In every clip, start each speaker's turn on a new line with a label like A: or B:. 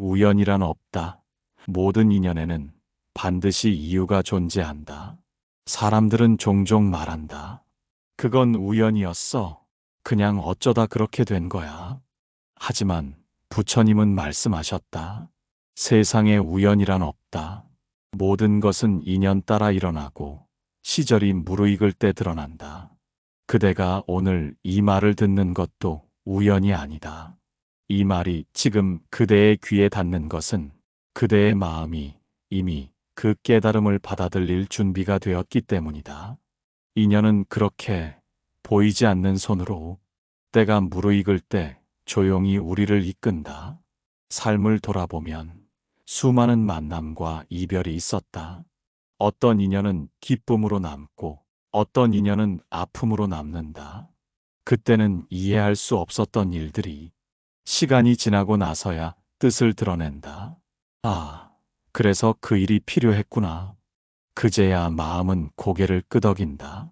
A: 우연이란 없다. 모든 인연에는 반드시 이유가 존재한다. 사람들은 종종 말한다. 그건 우연이었어. 그냥 어쩌다 그렇게 된 거야. 하지만 부처님은 말씀하셨다. 세상에 우연이란 없다. 모든 것은 인연 따라 일어나고 시절이 무르익을 때 드러난다. 그대가 오늘 이 말을 듣는 것도 우연이 아니다. 이 말이 지금 그대의 귀에 닿는 것은 그대의 마음이 이미 그 깨달음을 받아들일 준비가 되었기 때문이다. 인연은 그렇게 보이지 않는 손으로 때가 무르익을 때 조용히 우리를 이끈다. 삶을 돌아보면 수많은 만남과 이별이 있었다. 어떤 인연은 기쁨으로 남고 어떤 인연은 아픔으로 남는다. 그때는 이해할 수 없었던 일들이 시간이 지나고 나서야 뜻을 드러낸다. 아, 그래서 그 일이 필요했구나. 그제야 마음은 고개를 끄덕인다.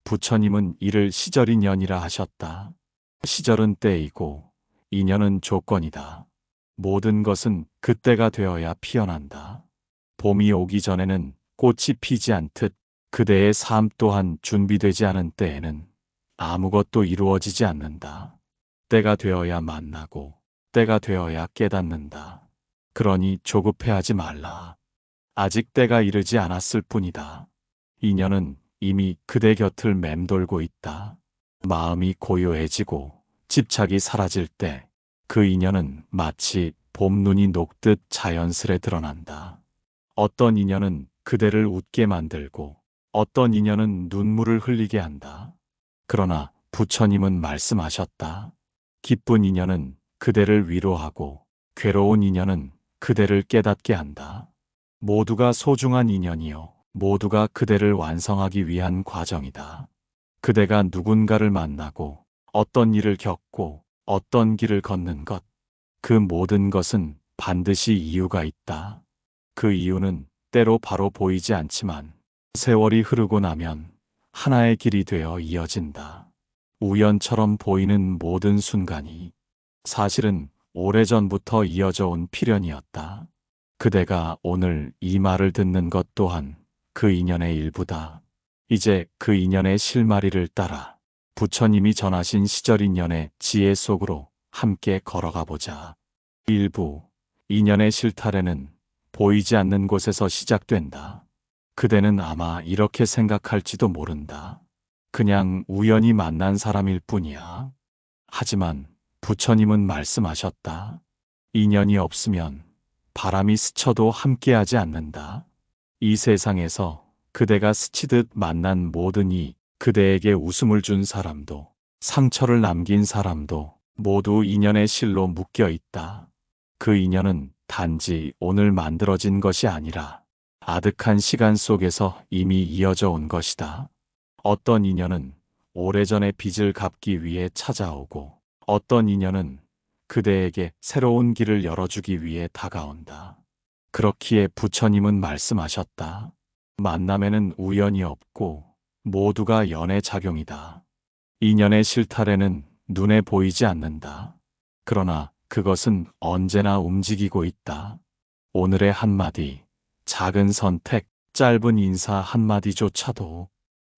A: 부처님은 이를 시절인연이라 하셨다. 시절은 때이고 인연은 조건이다. 모든 것은 그때가 되어야 피어난다. 봄이 오기 전에는 꽃이 피지 않듯 그대의 삶 또한 준비되지 않은 때에는 아무것도 이루어지지 않는다. 때가 되어야 만나고 때가 되어야 깨닫는다. 그러니 조급해하지 말라. 아직 때가 이르지 않았을 뿐이다. 인연은 이미 그대 곁을 맴돌고 있다. 마음이 고요해지고 집착이 사라질 때 그 인연은 마치 봄눈이 녹듯 자연스레 드러난다. 어떤 인연은 그대를 웃게 만들고 어떤 인연은 눈물을 흘리게 한다. 그러나 부처님은 말씀하셨다. 기쁜 인연은 그대를 위로하고 괴로운 인연은 그대를 깨닫게 한다. 모두가 소중한 인연이요. 모두가 그대를 완성하기 위한 과정이다. 그대가 누군가를 만나고 어떤 일을 겪고 어떤 길을 걷는 것, 그 모든 것은 반드시 이유가 있다. 그 이유는 때로 바로 보이지 않지만 세월이 흐르고 나면 하나의 길이 되어 이어진다. 우연처럼 보이는 모든 순간이 사실은 오래전부터 이어져 온 필연이었다. 그대가 오늘 이 말을 듣는 것 또한 그 인연의 일부다. 이제 그 인연의 실마리를 따라 부처님이 전하신 시절인연의 지혜 속으로 함께 걸어가 보자. 일부 인연의 실타래는 보이지 않는 곳에서 시작된다. 그대는 아마 이렇게 생각할지도 모른다. 그냥 우연히 만난 사람일 뿐이야. 하지만 부처님은 말씀하셨다. 인연이 없으면 바람이 스쳐도 함께하지 않는다. 이 세상에서 그대가 스치듯 만난 모든 이 그대에게 웃음을 준 사람도 상처를 남긴 사람도 모두 인연의 실로 묶여 있다. 그 인연은 단지 오늘 만들어진 것이 아니라 아득한 시간 속에서 이미 이어져 온 것이다. 어떤 인연은 오래전의 빚을 갚기 위해 찾아오고 어떤 인연은 그대에게 새로운 길을 열어주기 위해 다가온다. 그렇기에 부처님은 말씀하셨다. 만남에는 우연이 없고 모두가 연의 작용이다. 인연의 실타래는 눈에 보이지 않는다. 그러나 그것은 언제나 움직이고 있다. 오늘의 한마디, 작은 선택, 짧은 인사 한마디조차도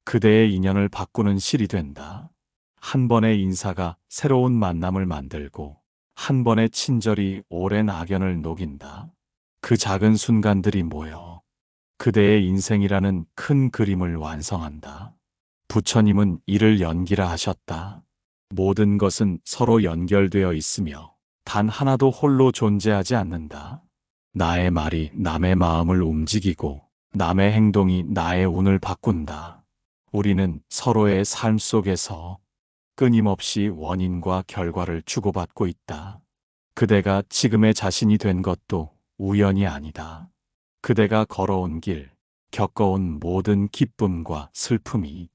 A: 그대의 인연을 바꾸는 실이 된다. 한 번의 인사가 새로운 만남을 만들고 한 번의 친절이 오랜 악연을 녹인다. 그 작은 순간들이 모여 그대의 인생이라는 큰 그림을 완성한다. 부처님은 이를 연기라 하셨다. 모든 것은 서로 연결되어 있으며 단 하나도 홀로 존재하지 않는다. 나의 말이 남의 마음을 움직이고 남의 행동이 나의 운을 바꾼다. 우리는 서로의 삶 속에서 끊임없이 원인과 결과를 주고받고 있다. 그대가 지금의 자신이 된 것도 우연이 아니다. 그대가 걸어온 길, 겪어온 모든 기쁨과 슬픔이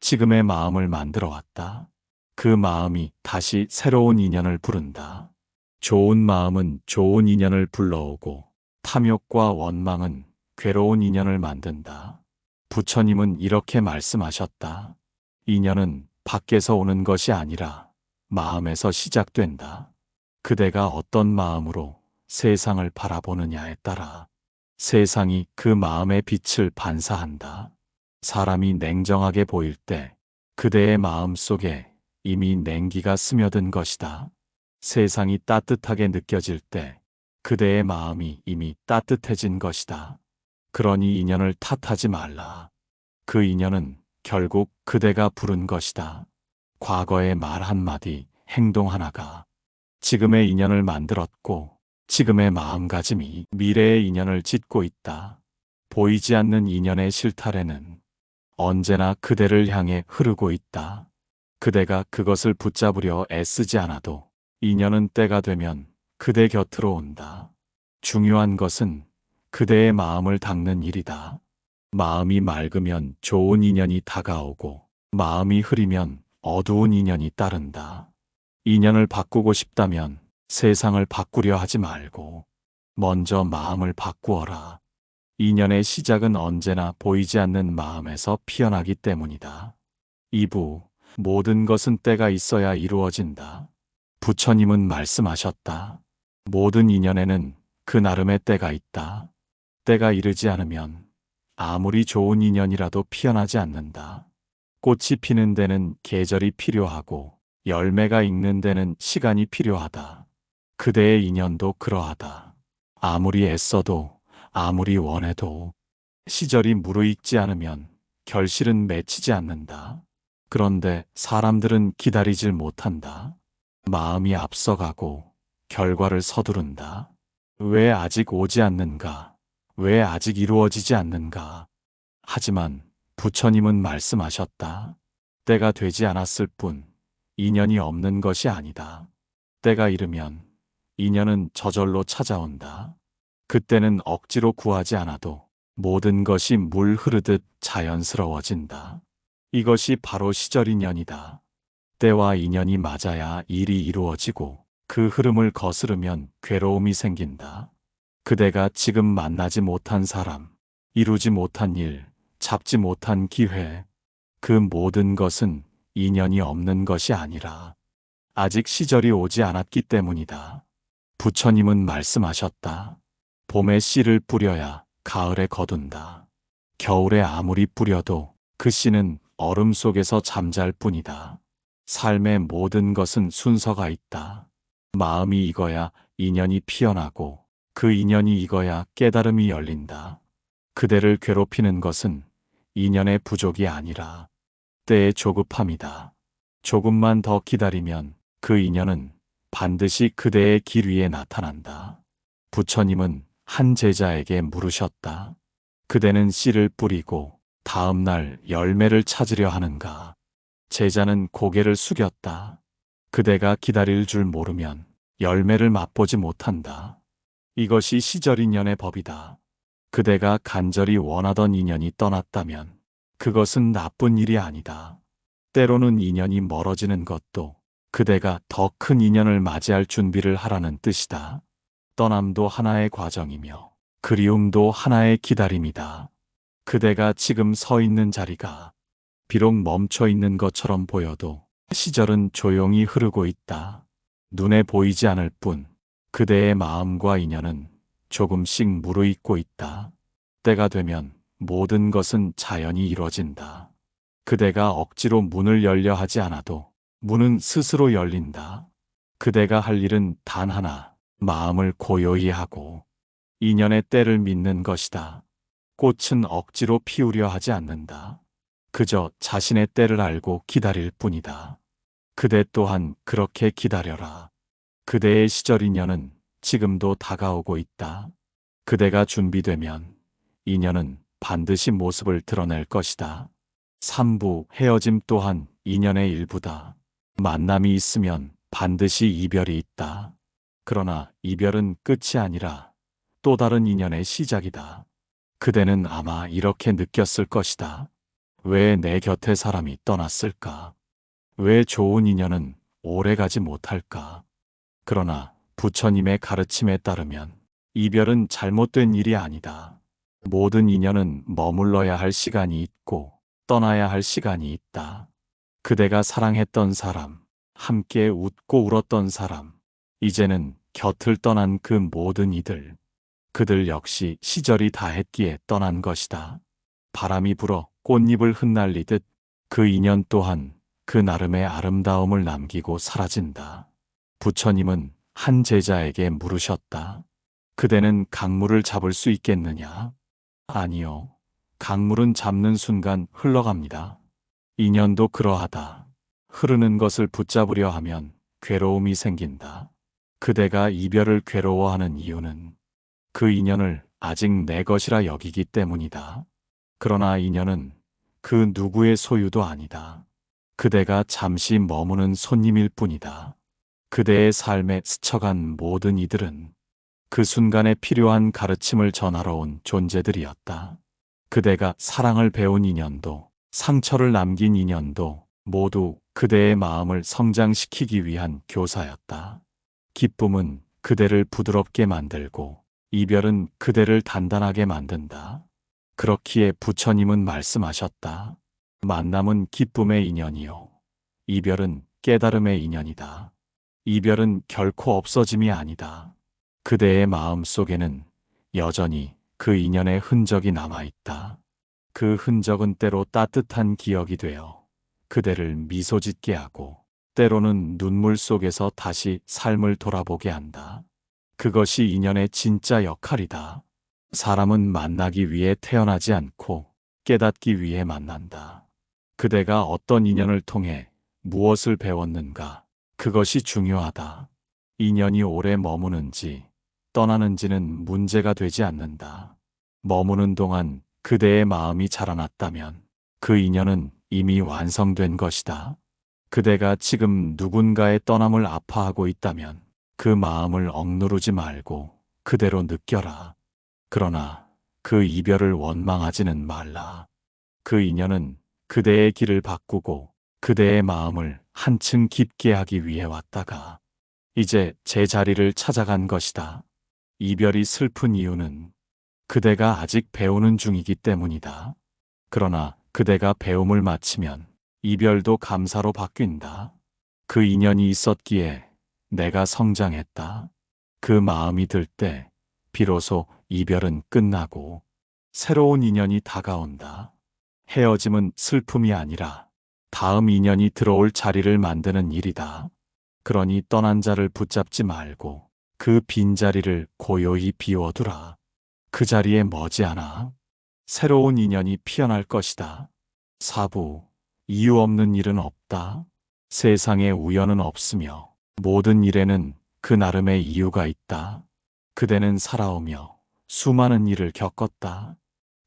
A: 지금의 마음을 만들어 왔다. 그 마음이 다시 새로운 인연을 부른다. 좋은 마음은 좋은 인연을 불러오고 탐욕과 원망은 괴로운 인연을 만든다. 부처님은 이렇게 말씀하셨다. 인연은 밖에서 오는 것이 아니라 마음에서 시작된다. 그대가 어떤 마음으로 세상을 바라보느냐에 따라 세상이 그 마음의 빛을 반사한다. 사람이 냉정하게 보일 때 그대의 마음 속에 이미 냉기가 스며든 것이다. 세상이 따뜻하게 느껴질 때 그대의 마음이 이미 따뜻해진 것이다. 그러니 인연을 탓하지 말라. 그 인연은 결국 그대가 부른 것이다. 과거의 말 한마디, 행동 하나가 지금의 인연을 만들었고 지금의 마음가짐이 미래의 인연을 짓고 있다. 보이지 않는 인연의 실타래는 언제나 그대를 향해 흐르고 있다. 그대가 그것을 붙잡으려 애쓰지 않아도 인연은 때가 되면 그대 곁으로 온다. 중요한 것은 그대의 마음을 닦는 일이다. 마음이 맑으면 좋은 인연이 다가오고 마음이 흐리면 어두운 인연이 따른다. 인연을 바꾸고 싶다면 세상을 바꾸려 하지 말고 먼저 마음을 바꾸어라. 인연의 시작은 언제나 보이지 않는 마음에서 피어나기 때문이다. 2부 모든 것은 때가 있어야 이루어진다. 부처님은 말씀하셨다. 모든 인연에는 그 나름의 때가 있다. 때가 이르지 않으면 아무리 좋은 인연이라도 피어나지 않는다. 꽃이 피는 데는 계절이 필요하고 열매가 익는 데는 시간이 필요하다. 그대의 인연도 그러하다. 아무리 애써도 아무리 원해도 시절이 무르익지 않으면 결실은 맺히지 않는다. 그런데 사람들은 기다리질 못한다. 마음이 앞서가고 결과를 서두른다. 왜 아직 오지 않는가? 왜 아직 이루어지지 않는가? 하지만 부처님은 말씀하셨다. 때가 되지 않았을 뿐 인연이 없는 것이 아니다. 때가 이르면 인연은 저절로 찾아온다. 그때는 억지로 구하지 않아도 모든 것이 물 흐르듯 자연스러워진다. 이것이 바로 시절 인연이다. 때와 인연이 맞아야 일이 이루어지고 그 흐름을 거스르면 괴로움이 생긴다. 그대가 지금 만나지 못한 사람, 이루지 못한 일, 잡지 못한 기회, 그 모든 것은 인연이 없는 것이 아니라 아직 시절이 오지 않았기 때문이다. 부처님은 말씀하셨다. 봄에 씨를 뿌려야 가을에 거둔다. 겨울에 아무리 뿌려도 그 씨는 얼음 속에서 잠잘 뿐이다. 삶의 모든 것은 순서가 있다. 마음이 익어야 인연이 피어나고 그 인연이 익어야 깨달음이 열린다. 그대를 괴롭히는 것은 인연의 부족이 아니라 때의 조급함이다. 조금만 더 기다리면 그 인연은 반드시 그대의 길 위에 나타난다. 부처님은 한 제자에게 물으셨다. 그대는 씨를 뿌리고 다음 날 열매를 찾으려 하는가? 제자는 고개를 숙였다. 그대가 기다릴 줄 모르면 열매를 맛보지 못한다. 이것이 시절 인연의 법이다. 그대가 간절히 원하던 인연이 떠났다면 그것은 나쁜 일이 아니다. 때로는 인연이 멀어지는 것도 그대가 더 큰 인연을 맞이할 준비를 하라는 뜻이다. 떠남도 하나의 과정이며 그리움도 하나의 기다림이다. 그대가 지금 서 있는 자리가 비록 멈춰 있는 것처럼 보여도 시절은 조용히 흐르고 있다. 눈에 보이지 않을 뿐 그대의 마음과 인연은 조금씩 무르익고 있다. 때가 되면 모든 것은 자연히 이루어진다. 그대가 억지로 문을 열려 하지 않아도 문은 스스로 열린다. 그대가 할 일은 단 하나, 마음을 고요히 하고 인연의 때를 믿는 것이다. 꽃은 억지로 피우려 하지 않는다. 그저 자신의 때를 알고 기다릴 뿐이다. 그대 또한 그렇게 기다려라. 그대의 시절 인연은 지금도 다가오고 있다. 그대가 준비되면 인연은 반드시 모습을 드러낼 것이다. 3부 헤어짐 또한 인연의 일부다. 만남이 있으면 반드시 이별이 있다. 그러나 이별은 끝이 아니라 또 다른 인연의 시작이다. 그대는 아마 이렇게 느꼈을 것이다. 왜 내 곁에 사람이 떠났을까? 왜 좋은 인연은 오래가지 못할까? 그러나 부처님의 가르침에 따르면 이별은 잘못된 일이 아니다. 모든 인연은 머물러야 할 시간이 있고 떠나야 할 시간이 있다. 그대가 사랑했던 사람, 함께 웃고 울었던 사람, 이제는 곁을 떠난 그 모든 이들, 그들 역시 시절이 다했기에 떠난 것이다. 바람이 불어 꽃잎을 흩날리듯 그 인연 또한 그 나름의 아름다움을 남기고 사라진다. 부처님은 한 제자에게 물으셨다. 그대는 강물을 잡을 수 있겠느냐? 아니요. 강물은 잡는 순간 흘러갑니다. 인연도 그러하다. 흐르는 것을 붙잡으려 하면 괴로움이 생긴다. 그대가 이별을 괴로워하는 이유는 그 인연을 아직 내 것이라 여기기 때문이다. 그러나 인연은 그 누구의 소유도 아니다. 그대가 잠시 머무는 손님일 뿐이다. 그대의 삶에 스쳐간 모든 이들은 그 순간에 필요한 가르침을 전하러 온 존재들이었다. 그대가 사랑을 배운 인연도 상처를 남긴 인연도 모두 그대의 마음을 성장시키기 위한 교사였다. 기쁨은 그대를 부드럽게 만들고 이별은 그대를 단단하게 만든다. 그렇기에 부처님은 말씀하셨다. 만남은 기쁨의 인연이요. 이별은 깨달음의 인연이다. 이별은 결코 없어짐이 아니다. 그대의 마음 속에는 여전히 그 인연의 흔적이 남아있다. 그 흔적은 때로 따뜻한 기억이 되어 그대를 미소 짓게 하고 때로는 눈물 속에서 다시 삶을 돌아보게 한다. 그것이 인연의 진짜 역할이다. 사람은 만나기 위해 태어나지 않고 깨닫기 위해 만난다. 그대가 어떤 인연을 통해 무엇을 배웠는가? 그것이 중요하다. 인연이 오래 머무는지 떠나는지는 문제가 되지 않는다. 머무는 동안 그대의 마음이 자라났다면 그 인연은 이미 완성된 것이다. 그대가 지금 누군가의 떠남을 아파하고 있다면 그 마음을 억누르지 말고 그대로 느껴라. 그러나 그 이별을 원망하지는 말라. 그 인연은 그대의 길을 바꾸고 그대의 마음을 한층 깊게 하기 위해 왔다가 이제 제 자리를 찾아간 것이다. 이별이 슬픈 이유는 그대가 아직 배우는 중이기 때문이다. 그러나 그대가 배움을 마치면 이별도 감사로 바뀐다. 그 인연이 있었기에 내가 성장했다. 그 마음이 들 때 비로소 이별은 끝나고 새로운 인연이 다가온다. 헤어짐은 슬픔이 아니라 다음 인연이 들어올 자리를 만드는 일이다. 그러니 떠난 자를 붙잡지 말고 그 빈자리를 고요히 비워두라. 그 자리에 머지않아 새로운 인연이 피어날 것이다. 사부, 이유 없는 일은 없다. 세상에 우연은 없으며 모든 일에는 그 나름의 이유가 있다. 그대는 살아오며 수많은 일을 겪었다.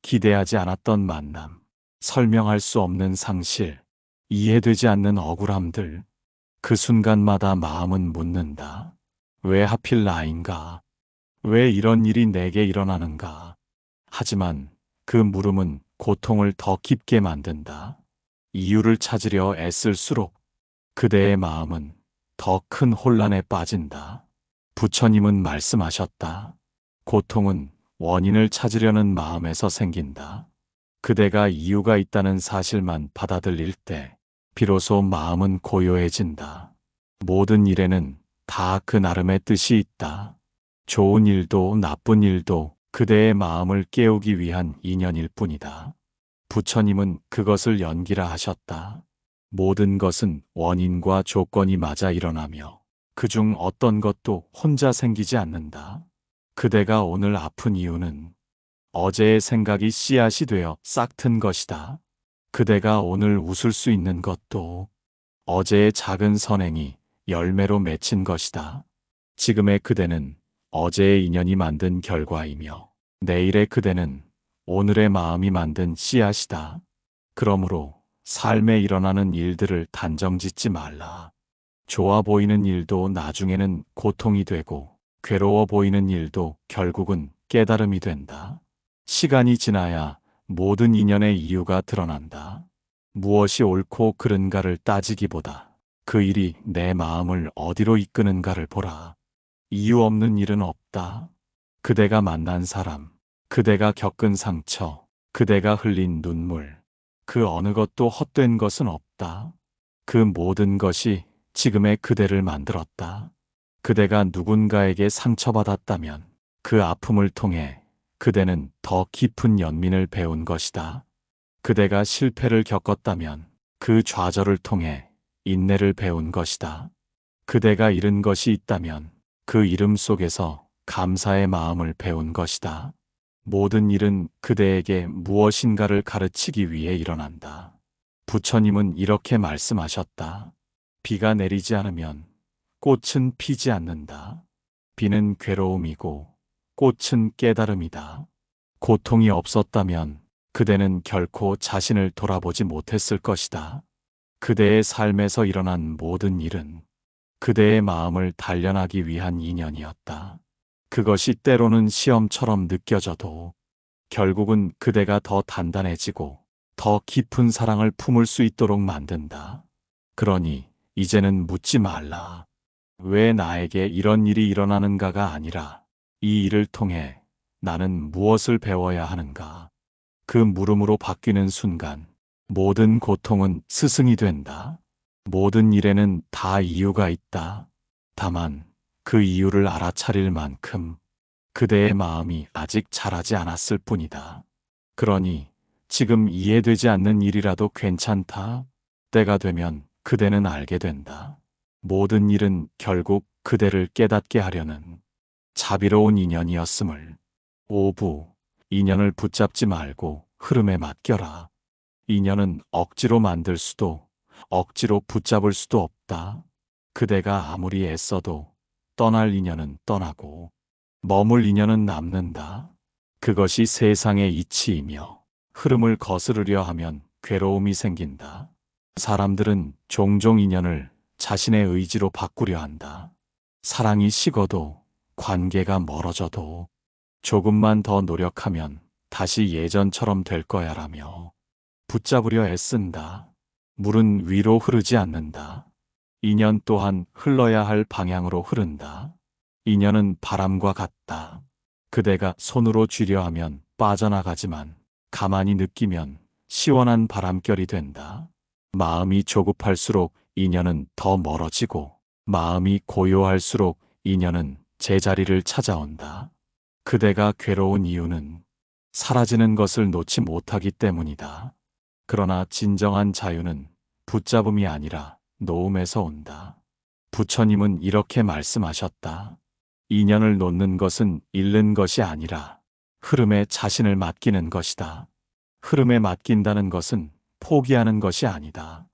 A: 기대하지 않았던 만남, 설명할 수 없는 상실, 이해되지 않는 억울함들. 그 순간마다 마음은 묻는다. 왜 하필 나인가? 왜 이런 일이 내게 일어나는가? 하지만 그 물음은 고통을 더 깊게 만든다. 이유를 찾으려 애쓸수록 그대의 마음은 더 큰 혼란에 빠진다. 부처님은 말씀하셨다. 고통은 원인을 찾으려는 마음에서 생긴다. 그대가 이유가 있다는 사실만 받아들일 때 비로소 마음은 고요해진다. 모든 일에는 다 그 나름의 뜻이 있다. 좋은 일도 나쁜 일도 그대의 마음을 깨우기 위한 인연일 뿐이다. 부처님은 그것을 연기라 하셨다. 모든 것은 원인과 조건이 맞아 일어나며 그중 어떤 것도 혼자 생기지 않는다. 그대가 오늘 아픈 이유는 어제의 생각이 씨앗이 되어 싹튼 것이다. 그대가 오늘 웃을 수 있는 것도 어제의 작은 선행이 열매로 맺힌 것이다. 지금의 그대는 어제의 인연이 만든 결과이며 내일의 그대는 오늘의 마음이 만든 씨앗이다. 그러므로 삶에 일어나는 일들을 단정짓지 말라. 좋아 보이는 일도 나중에는 고통이 되고 괴로워 보이는 일도 결국은 깨달음이 된다. 시간이 지나야 모든 인연의 이유가 드러난다. 무엇이 옳고 그른가를 따지기보다 그 일이 내 마음을 어디로 이끄는가를 보라. 이유 없는 일은 없다. 그대가 만난 사람, 그대가 겪은 상처, 그대가 흘린 눈물, 그 어느 것도 헛된 것은 없다. 그 모든 것이 지금의 그대를 만들었다. 그대가 누군가에게 상처받았다면 그 아픔을 통해 그대는 더 깊은 연민을 배운 것이다. 그대가 실패를 겪었다면 그 좌절을 통해 인내를 배운 것이다. 그대가 잃은 것이 있다면 그 잃음 속에서 감사의 마음을 배운 것이다. 모든 일은 그대에게 무엇인가를 가르치기 위해 일어난다. 부처님은 이렇게 말씀하셨다. 비가 내리지 않으면 꽃은 피지 않는다. 비는 괴로움이고 꽃은 깨달음이다. 고통이 없었다면 그대는 결코 자신을 돌아보지 못했을 것이다. 그대의 삶에서 일어난 모든 일은 그대의 마음을 단련하기 위한 인연이었다. 그것이 때로는 시험처럼 느껴져도 결국은 그대가 더 단단해지고 더 깊은 사랑을 품을 수 있도록 만든다. 그러니 이제는 묻지 말라. 왜 나에게 이런 일이 일어나는가가 아니라 이 일을 통해 나는 무엇을 배워야 하는가. 그 물음으로 바뀌는 순간 모든 고통은 스승이 된다. 모든 일에는 다 이유가 있다. 다만 그 이유를 알아차릴 만큼 그대의 마음이 아직 자라지 않았을 뿐이다. 그러니 지금 이해되지 않는 일이라도 괜찮다. 때가 되면 그대는 알게 된다. 모든 일은 결국 그대를 깨닫게 하려는 자비로운 인연이었음을. 5부. 인연을 붙잡지 말고 흐름에 맡겨라. 인연은 억지로 만들 수도 억지로 붙잡을 수도 없다. 그대가 아무리 애써도 떠날 인연은 떠나고 머물 인연은 남는다. 그것이 세상의 이치이며 흐름을 거스르려 하면 괴로움이 생긴다. 사람들은 종종 인연을 자신의 의지로 바꾸려 한다. 사랑이 식어도 관계가 멀어져도 조금만 더 노력하면 다시 예전처럼 될 거야라며 붙잡으려 애쓴다. 물은 위로 흐르지 않는다. 인연 또한 흘러야 할 방향으로 흐른다. 인연은 바람과 같다. 그대가 손으로 쥐려 하면 빠져나가지만 가만히 느끼면 시원한 바람결이 된다. 마음이 조급할수록 인연은 더 멀어지고 마음이 고요할수록 인연은 제자리를 찾아온다. 그대가 괴로운 이유는 사라지는 것을 놓지 못하기 때문이다. 그러나 진정한 자유는 붙잡음이 아니라 놓음에서 온다. 부처님은 이렇게 말씀하셨다. 인연을 놓는 것은 잃는 것이 아니라 흐름에 자신을 맡기는 것이다. 흐름에 맡긴다는 것은 포기하는 것이 아니다.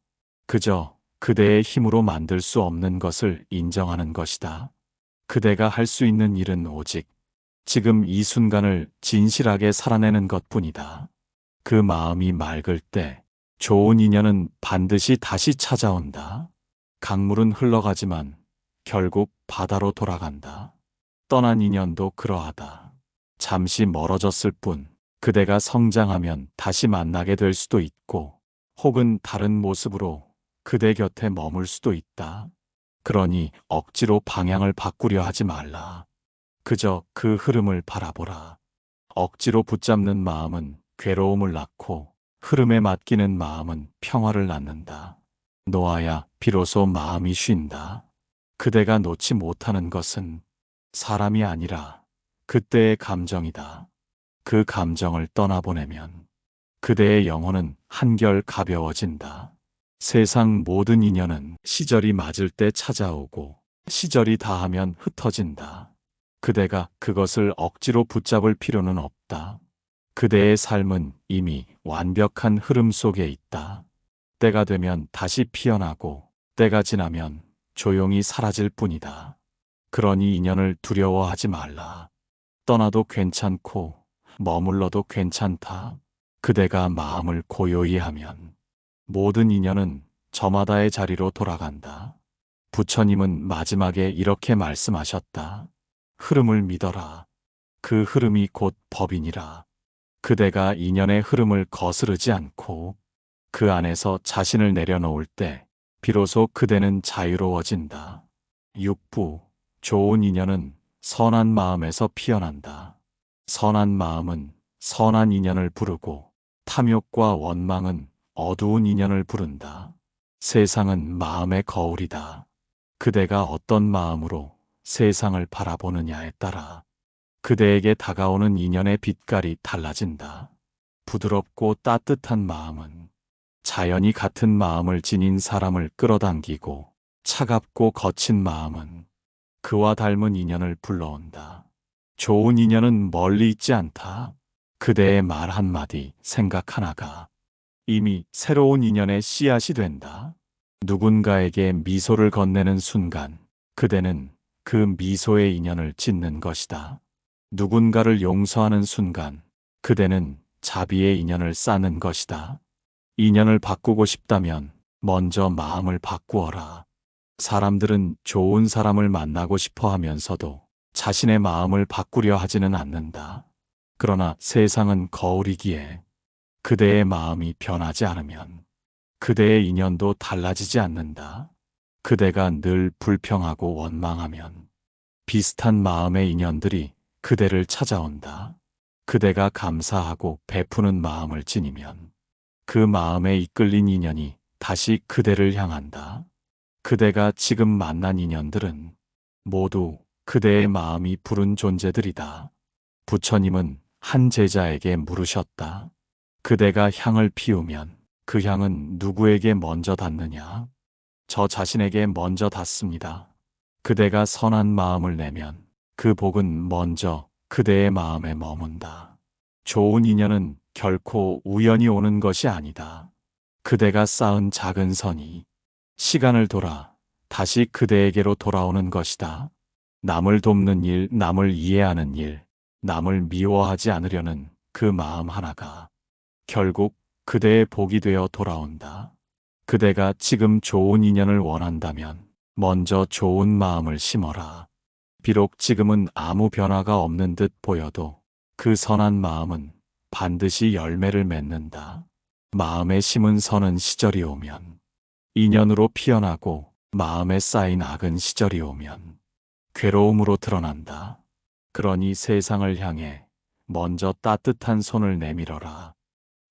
A: 그저 그대의 힘으로 만들 수 없는 것을 인정하는 것이다. 그대가 할 수 있는 일은 오직 지금 이 순간을 진실하게 살아내는 것뿐이다. 그 마음이 맑을 때 좋은 인연은 반드시 다시 찾아온다. 강물은 흘러가지만 결국 바다로 돌아간다. 떠난 인연도 그러하다. 잠시 멀어졌을 뿐 그대가 성장하면 다시 만나게 될 수도 있고 혹은 다른 모습으로 그대 곁에 머물 수도 있다. 그러니 억지로 방향을 바꾸려 하지 말라. 그저 그 흐름을 바라보라. 억지로 붙잡는 마음은 괴로움을 낳고 흐름에 맡기는 마음은 평화를 낳는다. 놓아야 비로소 마음이 쉰다. 그대가 놓지 못하는 것은 사람이 아니라 그때의 감정이다. 그 감정을 떠나보내면 그대의 영혼은 한결 가벼워진다. 세상 모든 인연은 시절이 맞을 때 찾아오고 시절이 다하면 흩어진다. 그대가 그것을 억지로 붙잡을 필요는 없다. 그대의 삶은 이미 완벽한 흐름 속에 있다. 때가 되면 다시 피어나고 때가 지나면 조용히 사라질 뿐이다. 그러니 인연을 두려워하지 말라. 떠나도 괜찮고 머물러도 괜찮다. 그대가 마음을 고요히 하면 모든 인연은 저마다의 자리로 돌아간다. 부처님은 마지막에 이렇게 말씀하셨다. 흐름을 믿어라. 그 흐름이 곧 법이니라. 그대가 인연의 흐름을 거스르지 않고 그 안에서 자신을 내려놓을 때 비로소 그대는 자유로워진다. 6부. 좋은 인연은 선한 마음에서 피어난다. 선한 마음은 선한 인연을 부르고 탐욕과 원망은 어두운 인연을 부른다. 세상은 마음의 거울이다. 그대가 어떤 마음으로 세상을 바라보느냐에 따라 그대에게 다가오는 인연의 빛깔이 달라진다. 부드럽고 따뜻한 마음은 자연이 같은 마음을 지닌 사람을 끌어당기고, 차갑고 거친 마음은 그와 닮은 인연을 불러온다. 좋은 인연은 멀리 있지 않다. 그대의 말 한마디, 생각 하나가 이미 새로운 인연의 씨앗이 된다. 누군가에게 미소를 건네는 순간 그대는 그 미소의 인연을 짓는 것이다. 누군가를 용서하는 순간 그대는 자비의 인연을 쌓는 것이다. 인연을 바꾸고 싶다면 먼저 마음을 바꾸어라. 사람들은 좋은 사람을 만나고 싶어 하면서도 자신의 마음을 바꾸려 하지는 않는다. 그러나 세상은 거울이기에 그대의 마음이 변하지 않으면 그대의 인연도 달라지지 않는다. 그대가 늘 불평하고 원망하면 비슷한 마음의 인연들이 그대를 찾아온다. 그대가 감사하고 베푸는 마음을 지니면 그 마음에 이끌린 인연이 다시 그대를 향한다. 그대가 지금 만난 인연들은 모두 그대의 마음이 부른 존재들이다. 부처님은 한 제자에게 물으셨다. 그대가 향을 피우면 그 향은 누구에게 먼저 닿느냐? 저 자신에게 먼저 닿습니다. 그대가 선한 마음을 내면 그 복은 먼저 그대의 마음에 머문다. 좋은 인연은 결코 우연히 오는 것이 아니다. 그대가 쌓은 작은 선이 시간을 돌아 다시 그대에게로 돌아오는 것이다. 남을 돕는 일, 남을 이해하는 일, 남을 미워하지 않으려는 그 마음 하나가 결국 그대의 복이 되어 돌아온다. 그대가 지금 좋은 인연을 원한다면 먼저 좋은 마음을 심어라. 비록 지금은 아무 변화가 없는 듯 보여도 그 선한 마음은 반드시 열매를 맺는다. 마음에 심은 선은 시절이 오면 인연으로 피어나고, 마음에 쌓인 악은 시절이 오면 괴로움으로 드러난다. 그러니 세상을 향해 먼저 따뜻한 손을 내밀어라.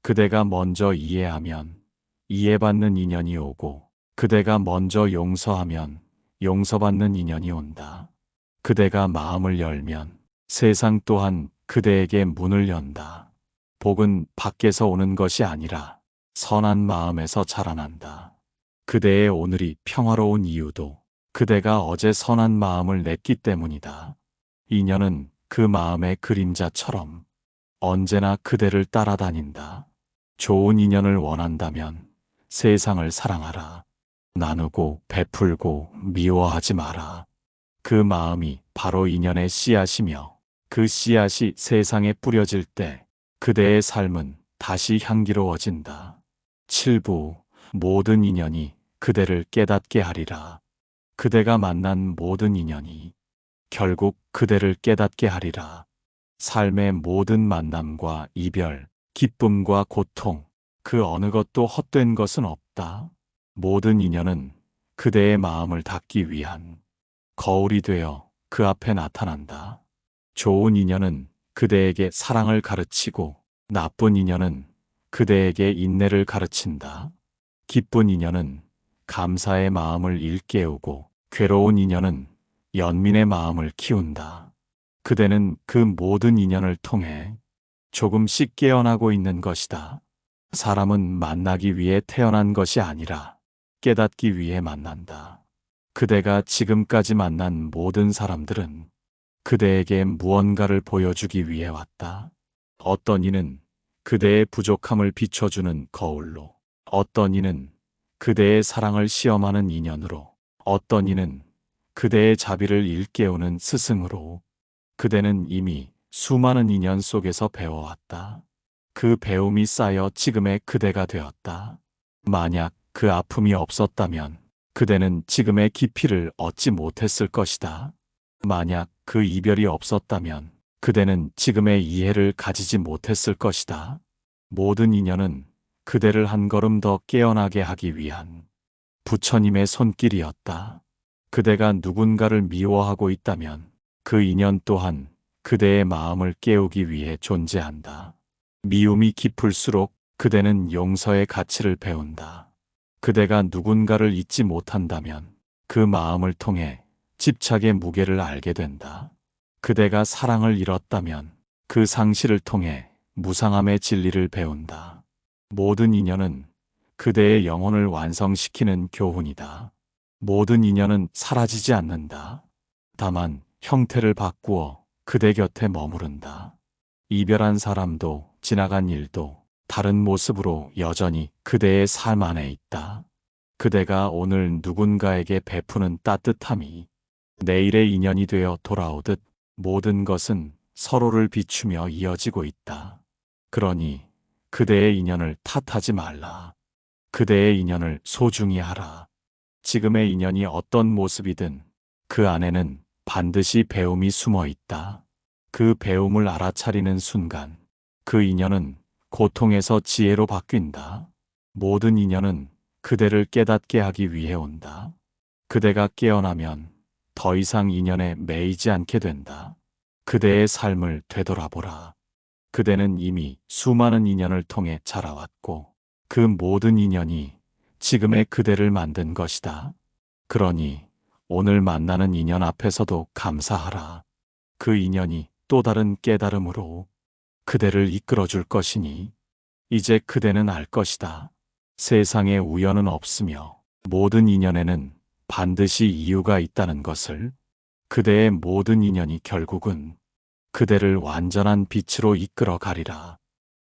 A: 그대가 먼저 이해하면 이해받는 인연이 오고, 그대가 먼저 용서하면 용서받는 인연이 온다. 그대가 마음을 열면 세상 또한 그대에게 문을 연다. 복은 밖에서 오는 것이 아니라 선한 마음에서 자라난다. 그대의 오늘이 평화로운 이유도 그대가 어제 선한 마음을 냈기 때문이다. 인연은 그 마음의 그림자처럼 언제나 그대를 따라다닌다. 좋은 인연을 원한다면 세상을 사랑하라. 나누고 베풀고 미워하지 마라. 그 마음이 바로 인연의 씨앗이며, 그 씨앗이 세상에 뿌려질 때 그대의 삶은 다시 향기로워진다. 7부 모든 인연이 그대를 깨닫게 하리라. 그대가 만난 모든 인연이 결국 그대를 깨닫게 하리라. 삶의 모든 만남과 이별, 기쁨과 고통, 그 어느 것도 헛된 것은 없다. 모든 인연은 그대의 마음을 닫기 위한 거울이 되어 그 앞에 나타난다. 좋은 인연은 그대에게 사랑을 가르치고, 나쁜 인연은 그대에게 인내를 가르친다. 기쁜 인연은 감사의 마음을 일깨우고, 괴로운 인연은 연민의 마음을 키운다. 그대는 그 모든 인연을 통해 조금씩 깨어나고 있는 것이다. 사람은 만나기 위해 태어난 것이 아니라 깨닫기 위해 만난다. 그대가 지금까지 만난 모든 사람들은 그대에게 무언가를 보여주기 위해 왔다. 어떤 이는 그대의 부족함을 비춰주는 거울로, 어떤 이는 그대의 사랑을 시험하는 인연으로, 어떤 이는 그대의 자비를 일깨우는 스승으로. 그대는 이미 수많은 인연 속에서 배워왔다. 그 배움이 쌓여 지금의 그대가 되었다. 만약 그 아픔이 없었다면 그대는 지금의 깊이를 얻지 못했을 것이다. 만약 그 이별이 없었다면 그대는 지금의 이해를 가지지 못했을 것이다. 모든 인연은 그대를 한 걸음 더 깨어나게 하기 위한 부처님의 손길이었다. 그대가 누군가를 미워하고 있다면 그 인연 또한 그대의 마음을 깨우기 위해 존재한다. 미움이 깊을수록 그대는 용서의 가치를 배운다. 그대가 누군가를 잊지 못한다면 그 마음을 통해 집착의 무게를 알게 된다. 그대가 사랑을 잃었다면 그 상실을 통해 무상함의 진리를 배운다. 모든 인연은 그대의 영혼을 완성시키는 교훈이다. 모든 인연은 사라지지 않는다. 다만 형태를 바꾸어 그대 곁에 머무른다. 이별한 사람도 지나간 일도 다른 모습으로 여전히 그대의 삶 안에 있다. 그대가 오늘 누군가에게 베푸는 따뜻함이 내일의 인연이 되어 돌아오듯 모든 것은 서로를 비추며 이어지고 있다. 그러니 그대의 인연을 탓하지 말라. 그대의 인연을 소중히 하라. 지금의 인연이 어떤 모습이든 그 안에는 반드시 배움이 숨어 있다. 그 배움을 알아차리는 순간 그 인연은 고통에서 지혜로 바뀐다. 모든 인연은 그대를 깨닫게 하기 위해 온다. 그대가 깨어나면 더 이상 인연에 매이지 않게 된다. 그대의 삶을 되돌아보라. 그대는 이미 수많은 인연을 통해 자라왔고 그 모든 인연이 지금의 그대를 만든 것이다. 그러니 오늘 만나는 인연 앞에서도 감사하라. 그 인연이 또 다른 깨달음으로 그대를 이끌어줄 것이니 이제 그대는 알 것이다. 세상에 우연은 없으며 모든 인연에는 반드시 이유가 있다는 것을. 그대의 모든 인연이 결국은 그대를 완전한 빛으로 이끌어 가리라.